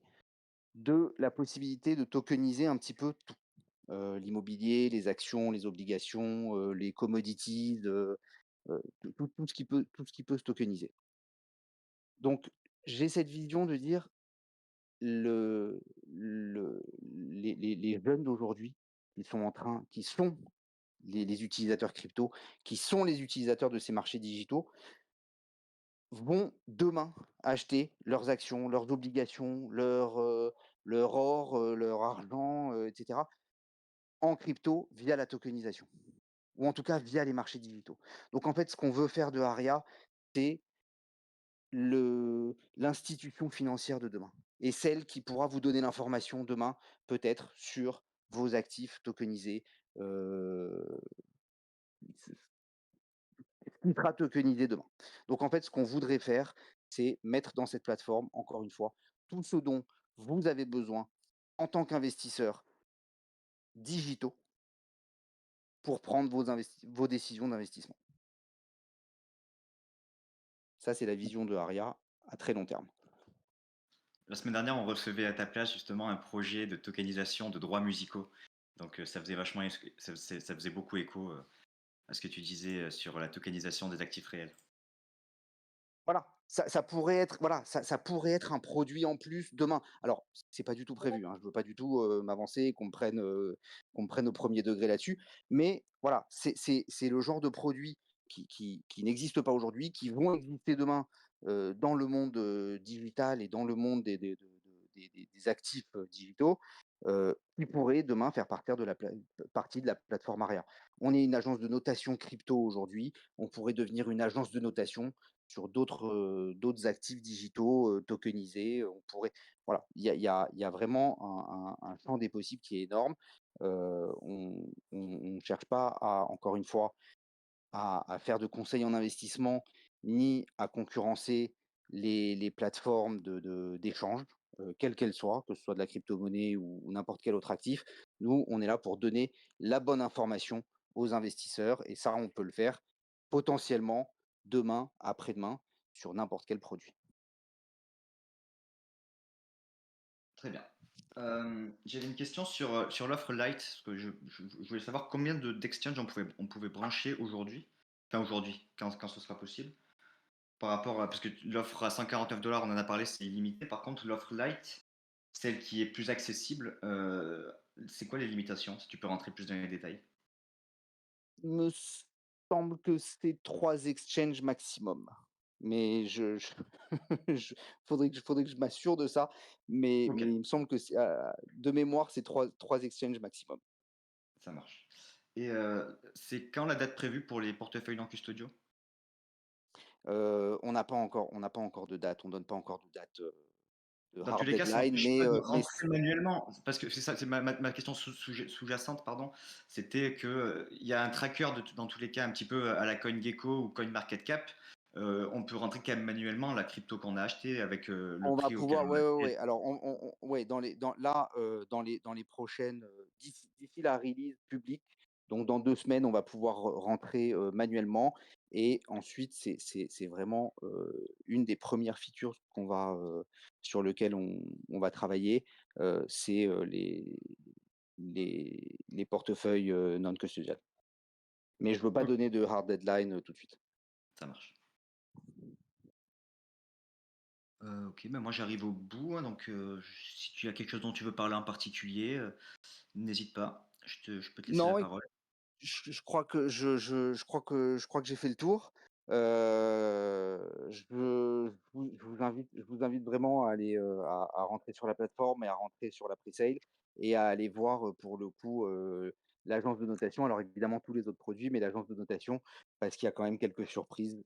de la possibilité de tokeniser un petit peu tout, l'immobilier, les actions, les obligations, les commodities, tout ce qui peut se tokeniser. Donc j'ai cette vision de dire les jeunes d'aujourd'hui, qui sont les utilisateurs crypto, qui sont les utilisateurs de ces marchés digitaux, vont demain acheter leurs actions, leurs obligations, leur or, leur argent, et cetera, en crypto via la tokenisation ou en tout cas via les marchés digitaux. Donc en fait, ce qu'on veut faire de Aria, c'est l'institution financière de demain et celle qui pourra vous donner l'information demain, peut-être sur vos actifs tokenisés, heu, ce qui sera tokenisé demain. Donc en fait, ce qu'on voudrait faire, c'est mettre dans cette plateforme, encore une fois, tout ce dont vous avez besoin en tant qu'investisseurs digitaux pour prendre vos décisions d'investissement. Ça, c'est la vision de Aria à très long terme. La semaine dernière, on recevait à ta place justement un projet de tokenisation de droits musicaux. Donc ça faisait ça faisait beaucoup écho à ce que tu disais sur la tokenisation des actifs réels. Voilà, ça pourrait être voilà, ça pourrait être un produit en plus demain. Alors, c'est pas du tout prévu, hein, je veux pas du tout, m'avancer et qu'on me prenne au premier degré là-dessus. Mais voilà, c'est le genre de produit qui n'existe pas aujourd'hui, qui vont exister demain, dans le monde, digital et dans le monde des actifs, digitaux, qui pourraient demain faire partie de la plateforme Aria. On est une agence de notation crypto aujourd'hui, on pourrait devenir une agence de notation sur d'autres actifs digitaux, tokenisés, on pourrait voilà, il y a vraiment un champ des possibles qui est énorme. On cherche pas à encore une fois, à faire de conseils en investissement, ni à concurrencer les plateformes d'échange, quelles qu'elles soient, que ce soit de la crypto-monnaie ou n'importe quel autre actif. Nous, on est là pour donner la bonne information aux investisseurs et ça, on peut le faire potentiellement demain, après-demain, sur n'importe quel produit. Très bien. J'avais une question sur l'offre Lite, parce que je voulais savoir combien d'exchanges on pouvait brancher aujourd'hui, enfin aujourd'hui, quand ce sera possible, par rapport à, parce que l'offre à 149 $, on en a parlé, c'est illimité. Par contre, l'offre Lite, celle qui est plus accessible, c'est quoi les limitations, si tu peux rentrer plus dans les détails? Il me semble que c'est 3 exchanges maximum, mais je je faudrait que je m'assure de ça, Ok, mais il me semble que c'est, de mémoire, c'est trois exchanges maximum. ça marche. Et c'est quand la date prévue pour les portefeuilles non custodiaux? On n'a pas encore de date, on donne pas encore de date, de Dans tous hard les cas, ça deadline, n'empêche pas de mais rentrer manuellement. Parce que c'est ça, c'est ma question sous-jacente, pardon. C'était que, il y a un tracker dans tous les cas, un petit peu à la CoinGecko ou CoinMarketCap. On peut rentrer quand même manuellement la crypto qu'on a achetée avec le on va prix auquel pouvoir on l'a ouais, ouais, achetée. ouais. Alors ouais, dans les prochaines, d'ici la release publique, donc dans 2 semaines, on va pouvoir rentrer, manuellement et ensuite c'est vraiment, une des premières features sur lequel on va travailler, c'est, les portefeuilles, non custodial. Mais je veux pas Ok, donner de hard deadline, tout de suite. ça marche. Ok, ben moi j'arrive au bout, hein, donc si tu as quelque chose dont tu veux parler en particulier, n'hésite pas. Je peux te laisser la Non, parole. je crois que je crois que j'ai fait le tour. Je vous invite vraiment à aller, à rentrer sur la plateforme et à rentrer sur la pre-sale et à aller voir, pour le coup, l'agence de notation. Alors évidemment tous les autres produits, mais l'agence de notation parce qu'il y a quand même quelques surprises,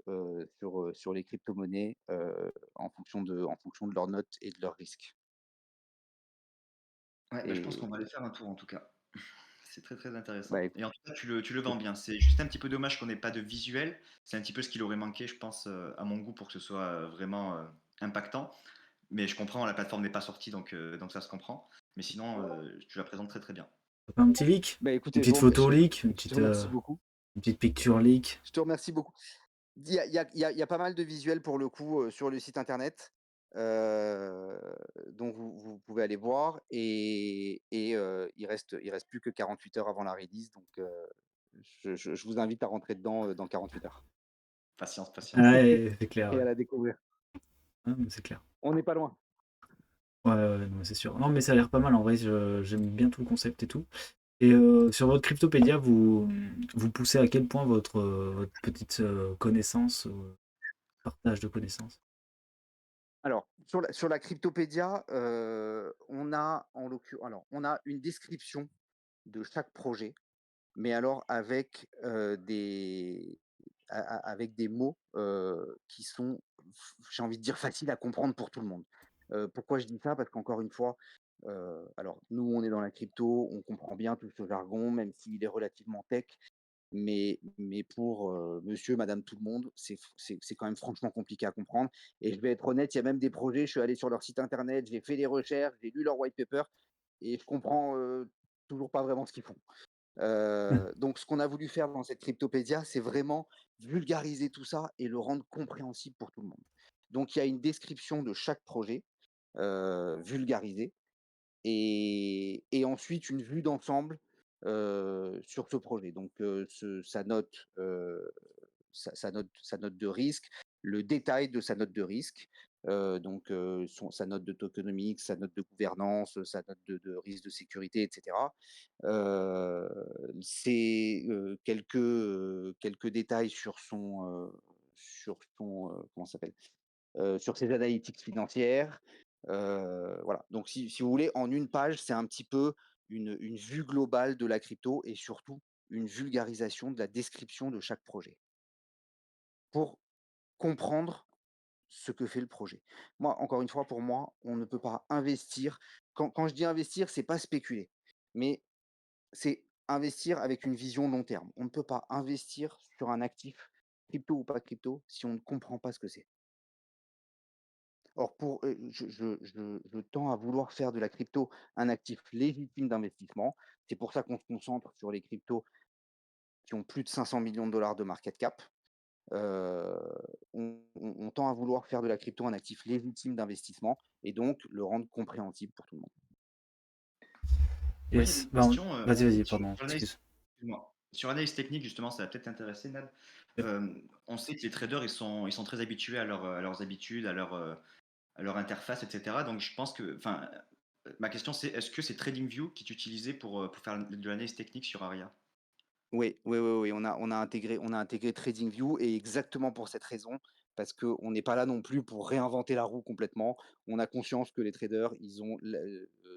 sur les cryptomonnaies, en fonction de leurs notes et de leurs risques Ouais, bah, je pense qu'on et va aller faire un tour en tout cas. C'est très très bah, intéressant. écoute, Et en tout cas, tu le vends écoute, bien. C'est juste un petit peu dommage qu'on n'ait pas de visuel. C'est un petit peu ce qu'il aurait manqué, je pense, à mon goût, pour que ce soit vraiment impactant. Mais je comprends, la plateforme n'est pas sortie, donc ça se comprend. Mais sinon, tu la présentes très très bien. ouais. Mmh. Un petit leak, Bah, une écoutez, petite photo leak, je te remercie beaucoup. une petite picture leak. Je te remercie beaucoup. Il y a pas mal de visuels pour le coup, sur le site internet, heu, donc vous pouvez aller voir il reste plus que 48 heures avant la release donc je vous invite à rentrer dedans, dans 48 heures Patience, patience. Ouais, c'est clair, et ouais. à la découvrir. Ouais, mais c'est clair. On n'est pas loin. Ouais, ouais, ouais, non, c'est sûr. Non, mais ça a l'air pas mal en vrai, j'aime bien tout le concept et tout. Et sur votre Cryptopédia, vous poussez à quel point votre petite connaissance, partage de connaissances? Alors sur la Cryptopédia, on a une description de chaque projet, mais alors avec, avec des mots, qui sont, j'ai envie de dire, faciles à comprendre pour tout le monde. Pourquoi je dis ça? Parce qu'encore une fois, alors nous, on est dans la crypto, on comprend bien tout ce jargon, même s'il est relativement tech, mais pour, monsieur, madame, tout le monde, c'est quand même franchement compliqué à comprendre et je vais être honnête, il y a même des projets, je suis allé sur leur site internet, j'ai fait des recherches, j'ai lu leur white paper et je comprends, toujours pas vraiment ce qu'ils font. Donc ce qu'on a voulu faire dans cette cryptopédia, c'est vraiment vulgariser tout ça et le rendre compréhensible pour tout le monde. Donc il y a une description de chaque projet, vulgarisée et ensuite une vue d'ensemble, sur ce projet. Donc sa note de risque, le détail de sa note de risque, sa note de tokenomics, sa note de gouvernance, sa note de risque de sécurité, et cetera. Heu, quelques détails sur son, comment ça s'appelle? Sur ses analytiques financières, voilà. Donc si vous voulez, en une page, c'est un petit peu une vue globale de la crypto et surtout une vulgarisation de la description de chaque projet pour comprendre ce que fait le projet. Moi, encore une fois, pour moi, on ne peut pas investir quand je dis investir, c'est pas spéculer, mais c'est investir avec une vision long terme. On ne peut pas investir sur un actif, crypto ou pas crypto, si on ne comprend pas ce que c'est. Or je tends à vouloir faire de la crypto un actif légitime d'investissement. C'est pour ça qu'on se concentre sur les cryptos qui ont plus de 500 millions de dollars de market cap. Euh, on tend à vouloir faire de la crypto un actif légitime d'investissement et donc le rendre compréhensible pour tout le monde. Moi, j'avais Yes. une question Vas-y, sur, pardon, sur l'analyse, excuse. excuse-moi. Sur l'analyse technique, justement, ça va peut-être t'intéresser, Nad. Yep. On sait que les traders, ils sont très habitués à leurs habitudes, à leur interface, etc. Donc, je pense que, enfin, ma question, c'est est-ce que c'est TradingView qui est utilisé pour faire de l'analyse technique sur Aria? Oui, oui, oui, oui, on a intégré TradingView et exactement pour cette raison, parce qu'on n'est pas là non plus pour réinventer la roue complètement. On a conscience que les traders, ils ont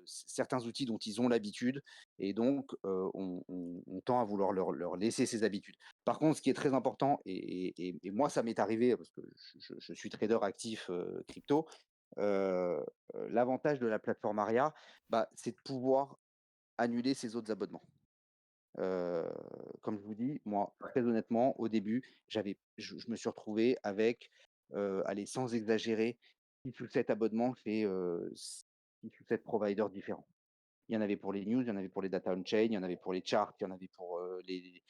certains outils dont ils ont l'habitude et donc on tend à vouloir leur laisser ces habitudes. Par contre, ce qui est très important, et moi ça m'est arrivé parce que je suis trader actif crypto, euh, l'avantage de la plateforme Aria, bah, c'est de pouvoir annuler ses autres abonnements. Heu, Comme je vous dis, moi, Ouais. très honnêtement, au début, je me suis retrouvé avec, allez, sans exagérer, 6 ou 7 abonnements chez, 6 ou 7 providers différents. Il y en avait pour les news, il y en avait pour les data on chain, il y en avait pour les charts, il y en avait pour, les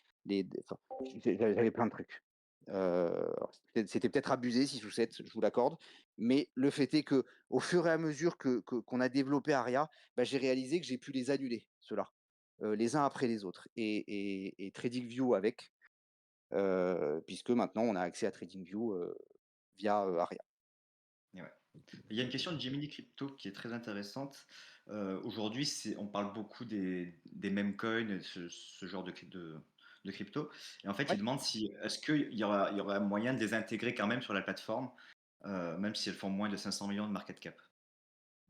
enfin, j'avais plein de trucs. Alors c'était peut-être abusé 6 ou 7, je vous l'accorde, mais le fait est que au fur et à mesure qu'on a développé Aria, bah, j'ai réalisé que j'ai pu les annuler, ceux-là, les uns après les autres et TradingView avec, puisque maintenant on a accès à TradingView, via, Aria. Et ouais. Il y a une question de Gemini Crypto qui est très intéressante. Aujourd'hui, on parle beaucoup des meme coins, ce genre de crypto. Et en fait, il Ouais. demande si est-ce il y aura moyen de les intégrer quand même sur la plateforme, même si elles font moins de 500 millions de market cap.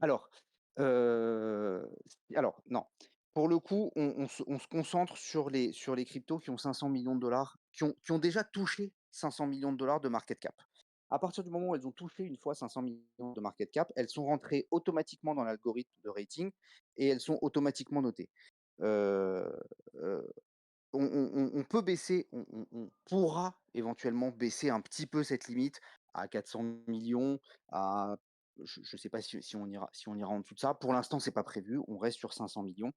Alors, alors non. Pour le coup, on se concentre sur les cryptos qui ont 500 millions de dollars, qui ont déjà touché 500 millions de dollars de market cap. À partir du moment où elles ont touché une fois 500 millions de market cap, elles sont rentrées automatiquement dans l'algorithme de rating et elles sont automatiquement notées. Heu, heu, on peut baisser, on pourra éventuellement baisser un petit peu cette limite à 400 millions, à je ne sais pas si on ira en dessous de ça. Pour l'instant, c'est pas prévu, on reste sur 500 millions.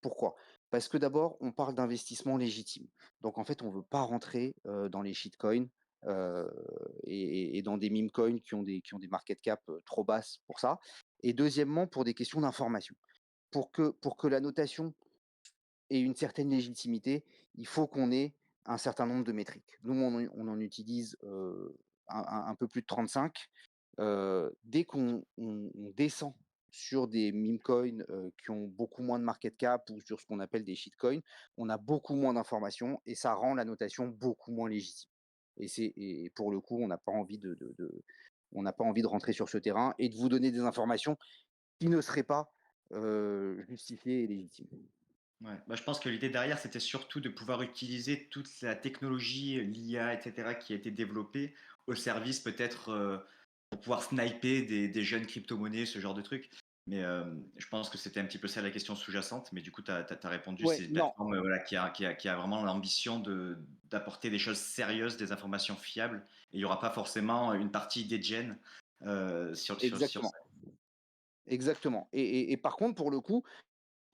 Pourquoi? Parce que d'abord, on parle d'investissement légitime. Donc en fait, on ne veut pas rentrer, dans les shitcoins, heu et dans des meme coins qui ont des market cap, trop basses pour ça et deuxièmement, pour des questions d'information. Pour que la notation et une certaine légitimité, il faut qu'on ait un certain nombre de métriques. Nous, on en utilise un peu plus de 35. Dès qu'on descend sur des meme coins qui ont beaucoup moins de market cap ou sur ce qu'on appelle des shitcoins, on a beaucoup moins d'informations et ça rend la notation beaucoup moins légitime. Et pour le coup, on n'a pas envie on n'a pas envie de rentrer sur ce terrain et de vous donner des informations qui ne seraient pas justifiées et légitimes. Ouais. Bah, je pense que l'idée derrière, c'était surtout de pouvoir utiliser toute la technologie, l'IA, etc., qui a été développée au service peut-être pour pouvoir sniper des jeunes crypto-monnaies, ce genre de trucs. Mais je pense que c'était un petit peu ça la question sous-jacente. Mais du coup, tu as répondu, Ouais, c'est une non, plateforme voilà, qui a vraiment l'ambition d'apporter des choses sérieuses, des informations fiables. Et il n'y aura pas forcément une partie dégen sur exactement, ça. exactement. Et par contre, pour le coup,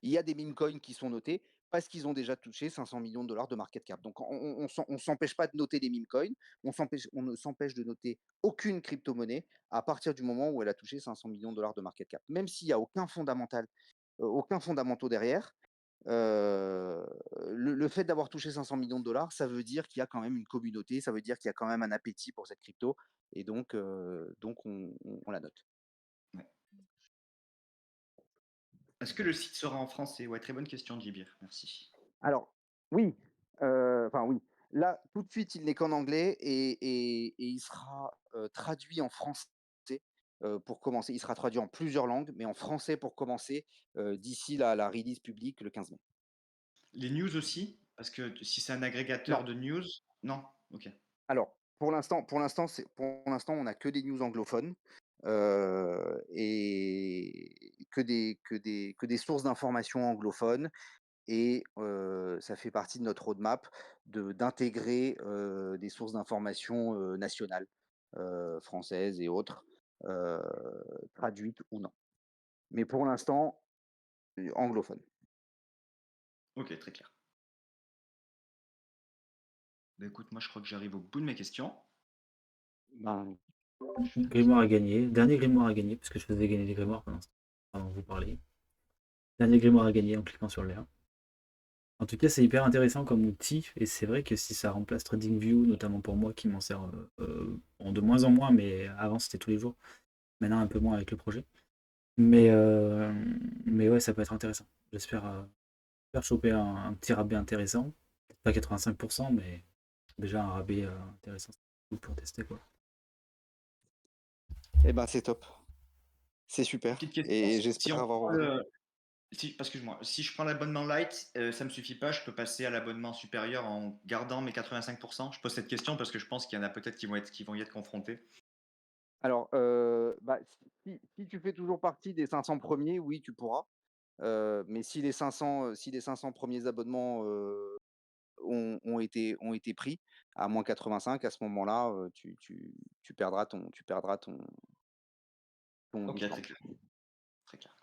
il y a des meme coins qui sont notés parce qu'ils ont déjà touché 500 millions de dollars de market cap. Donc, on s'empêche pas de noter les meme coins, on ne s'empêche de noter aucune crypto-monnaie à partir du moment où elle a touché 500 millions de dollars de market cap. Même s'il y a aucun fondamentaux derrière, le fait d'avoir touché 500 millions de dollars, ça veut dire qu'il y a quand même une communauté, ça veut dire qu'il y a quand même un appétit pour cette crypto et donc on la note. Ouais. Est-ce que le site sera en français? Ouais, très bonne question, Djibir. Merci. Alors, oui, enfin oui. Là, tout de suite, il n'est qu'en anglais et il sera, traduit en français, pour commencer. Il sera traduit en plusieurs langues, mais en français pour commencer, d'ici la release publique le 15 mai. Les news aussi? Parce que si c'est un Non, agrégateur de news, non? Ok. alors pour l'instant, on n'a que des news anglophones, et que des sources d'informations anglophones et ça fait partie de notre roadmap d'intégrer, des sources d'informations, nationales, françaises et autres, heu, traduites ou non. Mais pour l'instant, anglophone. Ok, très clair. Bah écoute, moi je crois que j'arrive au bout de mes questions. Ben, Je fais un petit Grimoire à gagner. Dernier grimoire à gagner, parce que je faisais gagner des grimoires pendant que vous parliez. Dernier grimoire à gagner en cliquant sur le lien. En tout cas, c'est hyper intéressant comme outil, et c'est vrai que si ça remplace TradingView, notamment pour moi qui m'en sert bon, de moins en moins, mais avant c'était tous les jours, maintenant un peu moins avec le projet. Mais, euh, mais ouais, ça peut être intéressant. J'espère faire choper un petit rabais intéressant. Peut-être pas 85%, mais déjà un rabais intéressant pour tester quoi. eh ben, c'est top. C'est Une super. petite question, Et si j'espère on avoir. prend le... Si, excuse-moi, si je prends l'abonnement light, ça me suffit pas, je peux passer à l'abonnement supérieur en gardant mes 85%. Je pose cette question parce que je pense qu'il y en a peut-être qui vont y être confrontés. Alors, bah, si tu fais toujours partie des 500 premiers, oui, tu pourras. Mais si les 500 premiers abonnements ont été pris à moins 85, à ce moment-là, tu perdras ton Ok, très discount. clair, très clair.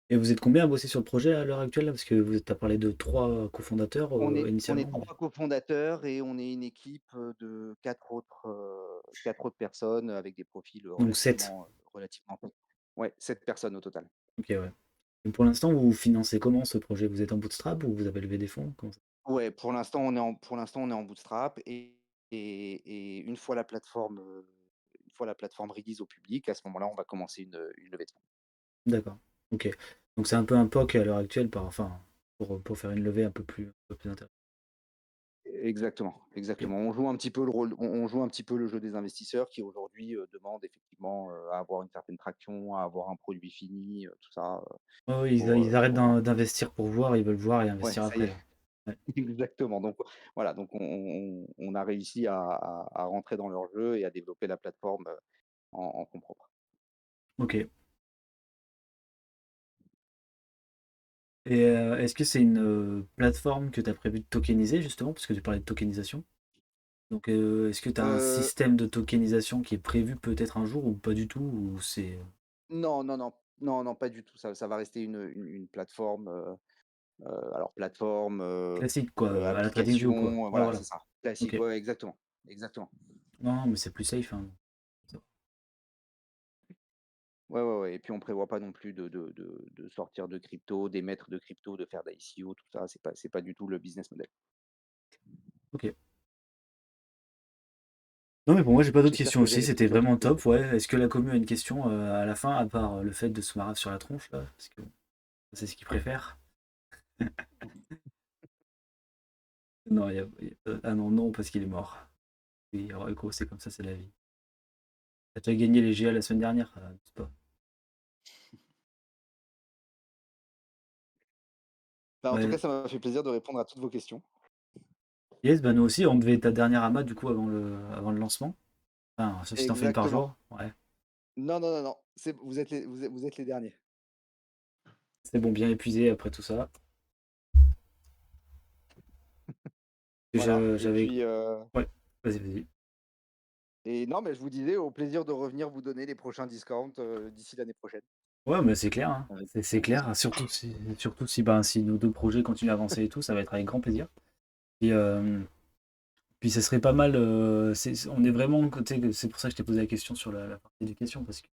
Et vous êtes combien à bosser sur le projet à l'heure actuelle là? Parce que vous as parlé de 3 cofondateurs On est initialement. 3 cofondateurs et on est une équipe de 4 autres personnes avec des profils Donc 7. relativement. Ouais, 7 personnes au total. Ok, ouais. Et pour l'instant, vous financez comment ce projet? Vous êtes en bootstrap ou vous avez levé des fonds? Ouais, pour l'instant, on est en bootstrap et une fois la plateforme release au public, à ce moment-là, on va commencer une levée de fonds. D'accord. Ok. Donc c'est un peu un POC à l'heure actuelle, enfin, pour faire une levée un peu plus intéressante. Exactement, Ok. exactement. On joue un petit peu on joue un petit peu le jeu des investisseurs qui aujourd'hui, demandent effectivement, à avoir une certaine traction, à avoir un produit fini, tout ça, Ouais, ouais, ils arrêtent d'investir pour voir, ils veulent voir et ouais, investir ça y après. est, Ouais. exactement. Donc voilà, donc on a réussi à rentrer dans leur jeu et à développer la plateforme, en fonds propres. Ok. Et est-ce que c'est une plateforme que tu as prévu de tokeniser justement, parce que tu parlais de tokenisation? Donc est-ce que tu as un Heu, système de tokenisation qui est prévu peut-être un jour ou pas du tout, ou c'est non, non, non, non, non, pas du tout. Ça va rester une plateforme, alors plateforme, classique quoi, à la TradingView quoi? application, Ouais, voilà, voilà. c'est ça, classique, Ok. ouais, exactement, exactement. Non, mais c'est plus safe, hein. Ouais, ouais, ouais et puis on prévoit pas non plus de sortir de crypto, d'émettre de crypto, de faire d'ICO, tout ça, c'est pas du tout le business model. Ok. Non, mais pour moi, j'ai pas d'autres J'espère questions que j'ai aussi. C'était répondu à toutes vraiment tes top. Ouais. Est-ce que la commu a une question à la fin, à part le fait de se marrer sur la tronche là? Parce que c'est ce qu'ils préfèrent. Non, ah non, non, parce qu'il est mort. Oui, alors, écho, c'est comme ça, c'est la vie. T'as déjà gagné les GA la semaine dernière? C'est pas. Bah, en tout cas, Ouais. ça m'a fait plaisir de répondre à toutes vos questions. Yes, bah nous aussi, on devait ta dernière AMA du coup avant le lancement. Enfin, sauf si t'en fais une par Exactement. jour. Ouais. Non, non, non, non, vous êtes les derniers. C'est bon, bien épuisé après tout ça. Voilà et J'avais. puis, Ouais, vas-y, vas-y. et non, mais je vous disais au plaisir de revenir vous donner les prochains discounts, d'ici l'année prochaine. Ouais, mais c'est clair, hein. Avec C'est grand plaisir. clair. Surtout si nos deux projets continuent à avancer et tout, ça va être avec grand plaisir. Et puis ça serait pas mal. On est vraiment côté. C'est pour ça que je t'ai posé la question sur la partie éducation, parce que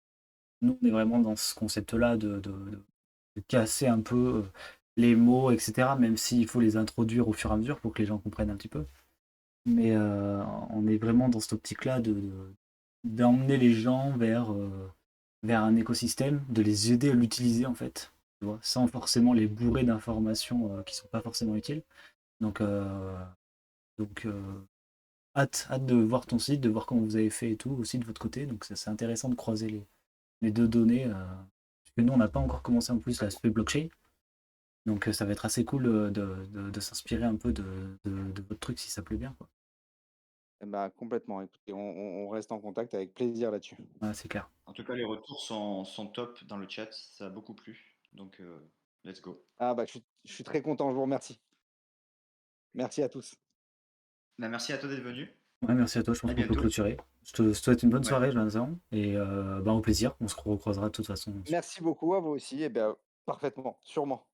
nous, on est vraiment dans ce concept-là de casser un peu les mots, etc. Même s'il faut les introduire au fur et à mesure pour que les gens comprennent un petit peu. Mais on est vraiment dans cette optique-là d'emmener les gens vers un écosystème, de les aider à l'utiliser en fait, tu vois, sans forcément les bourrer d'informations qui sont pas forcément utiles. Donc, donc hâte de voir ton site, de voir comment vous avez fait et tout aussi de votre côté. Donc c'est intéressant de croiser les deux données. Parce que nous, on n'a pas encore commencé en plus l'aspect blockchain. Donc ça va être assez cool de s'inspirer un peu de votre truc si ça plaît bien, quoi. Bah, complètement, écoutez, on reste en contact avec plaisir là-dessus. Ouais, c'est clair. En tout cas, les retours sont top dans le chat, ça a beaucoup plu. Donc, let's go. Ah bah, je suis très content, je vous remercie. Merci à tous. Bah, merci à toi d'être venu. Ouais, merci à toi, je pense À qu'on peut bientôt. clôturer. Je te souhaite une bonne Ouais. soirée, Vincent, et bah, au plaisir, on se recroisera de toute façon. Merci beaucoup à vous aussi et bien, parfaitement, sûrement.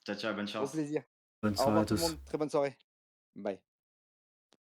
Ciao, ciao, bonne Au chance. plaisir. Bonne Au soirée à revoir tout le tous. monde, très bonne soirée. Bye.